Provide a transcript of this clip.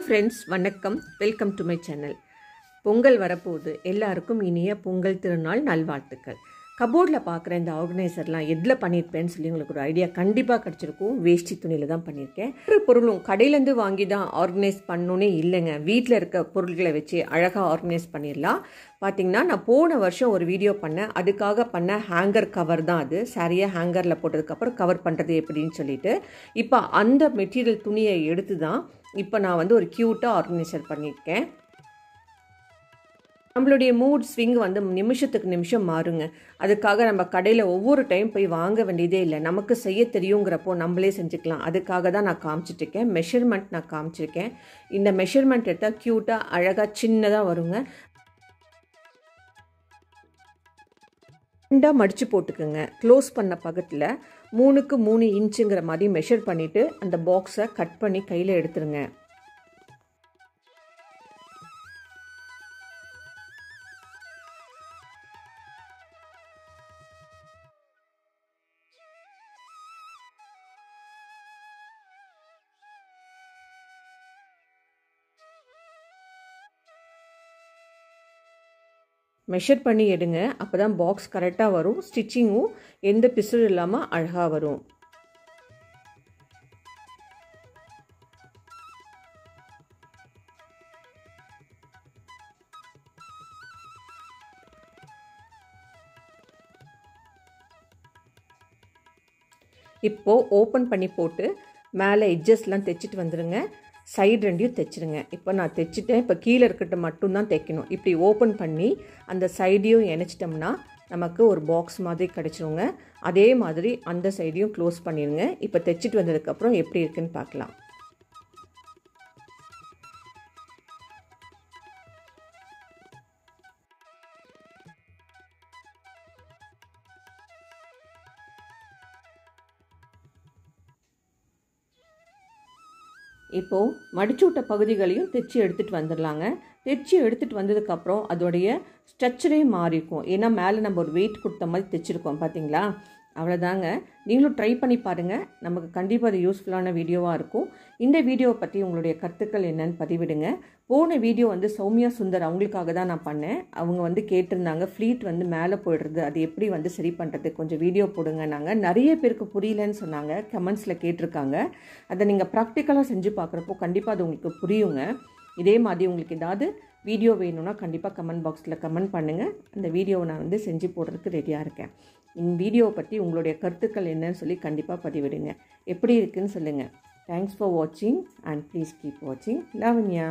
Friends வணக்கம், welcome to my channel. Pongal வரப்போகுது. எல்லாருக்கும் இனிய பொங்கல் திருநாள் நல்வாழ்த்துக்கள். கபோர்டில் பார்க்குற இந்த ஆர்கனைசர்லாம் எதில் பண்ணியிருப்பேன்னு சொல்லி உங்களுக்கு ஒரு ஐடியா கண்டிப்பாக கிடச்சிருக்கும். வேஷ்டி துணியில் தான் பண்ணியிருக்கேன். ஒரு பொருளும் கடையிலேருந்து வாங்கி தான் ஆர்கனைஸ் பண்ணணுன்னே இல்லைங்க. வீட்டில் இருக்க பொருட்களை வச்சு அழகாக ஆர்கனைஸ் பண்ணிடலாம். பார்த்திங்கன்னா நான் போன வருஷம் ஒரு வீடியோ பண்ணேன். அதுக்காக பண்ண ஹேங்கர் கவர் தான் அது. சாரியாக ஹேங்கரில் போட்டதுக்கப்புறம் கவர் பண்ணுறது எப்படின்னு சொல்லிட்டு இப்போ அந்த மெட்டீரியல் துணியை எடுத்து தான் இப்போ நான் வந்து ஒரு க்யூட்டாக ஆர்கனைசர் பண்ணியிருக்கேன். நம்மளுடைய மூட் ஸ்விங் வந்து நிமிஷத்துக்கு நிமிஷம் மாறுங்க. அதுக்காக நம்ம கடையில் ஒவ்வொரு டைம் போய் வாங்க வேண்டியதே இல்லை. நமக்கு செய்ய தெரியுங்கிறப்போ நம்மளே செஞ்சுக்கலாம். அதுக்காக தான் நான் காமிச்சிட்ருக்கேன். மெஷர்மெண்ட் நான் காமிச்சிருக்கேன். இந்த மெஷர்மெண்ட் எடுத்தால் க்யூட்டாக அழகாக சின்னதாக வருங்க. ரெண்டாக மடித்து போட்டுக்குங்க. க்ளோஸ் பண்ண பக்கத்தில் 3க்கு 3 இன்ச்சுங்கிற மாதிரி மெஷர் பண்ணிவிட்டு அந்த பாக்ஸை கட் பண்ணி கையில் எடுத்துருங்க. மெஷர் பண்ணி எடுங்க. அப்போ தான் பாக்ஸ் கரெக்டாக வரும். ஸ்டிச்சிங்கும் எந்த பிசுறு இல்லாமல் அழகாக வரும். இப்போது ஓப்பன் பண்ணி போட்டு மேலே எட்ஜஸ்லாம் தைச்சிட்டு வந்துடுங்க. சைடு ரெண்டையும் தைச்சிருங்க. இப்போ நான் தைச்சிட்டேன். இப்போ கீழே இருக்கிறது மட்டும்தான் தைக்கணும். இப்படி ஓப்பன் பண்ணி அந்த சைடையும் இணைச்சிட்டோம்னா நமக்கு ஒரு பாக்ஸ் மாதிரி கிடச்சிருங்க. அதே மாதிரி அந்த சைடையும் க்ளோஸ் பண்ணிடுங்க. இப்போ தைச்சிட்டு வந்ததுக்கப்புறம் எப்படி இருக்குன்னு பார்க்கலாம். இப்போது மடிச்சு விட்ட பகுதிகளையும் தைச்சி எடுத்துகிட்டு வந்துடலாங்க. தைச்சி எடுத்துகிட்டு வந்ததுக்கப்புறம் அதோடைய ஸ்ட்ரக்சரே மாறிக்கும். ஏன்னா மேலே நம்ம ஒரு வெயிட் கொடுத்த மாதிரி தைச்சிருக்கோம் பார்த்தீங்களா. அவ்வளோதாங்க. நீங்களும் ட்ரை பண்ணி பாருங்கள். நமக்கு கண்டிப்பாக அது யூஸ்ஃபுல்லான வீடியோவாக இருக்கும். இந்த வீடியோவை பற்றி உங்களுடைய கருத்துக்கள் என்னன்னு பதிவிடுங்க. போன வீடியோ வந்து சௌமியா சுந்தர் அவங்களுக்காக தான் நான் பண்ணேன். அவங்க வந்து கேட்டிருந்தாங்க ஃப்ளீட் வந்து மேலே போயிடுறது, அது எப்படி வந்து சரி பண்ணுறது, கொஞ்சம் வீடியோ போடுங்க. நாங்கள் நிறைய பேருக்கு புரியலன்னு சொன்னாங்க, கமெண்ட்ஸில் கேட்டிருக்காங்க. அதை நீங்கள் ப்ராக்டிக்கலாக செஞ்சு பார்க்குறப்போ கண்டிப்பாக அது உங்களுக்கு புரியுங்க. இதே மாதிரி உங்களுக்கு ஏதாவது வீடியோ வேணும்னா கண்டிப்பாக கமெண்ட் பாக்ஸில் கமெண்ட் பண்ணுங்கள். அந்த வீடியோவை நான் வந்து செஞ்சு போடுறதுக்கு ரெடியாக இருக்கேன். இந்த வீடியோவை பற்றி உங்களுடைய கருத்துக்கள் என்னன்னு சொல்லி கண்டிப்பாக பதிவிடுங்க. எப்படி இருக்குன்னு சொல்லுங்கள். தேங்க்ஸ் ஃபார் வாட்சிங் அண்ட் ப்ளீஸ் கீப் வாட்சிங். லாவண்யா.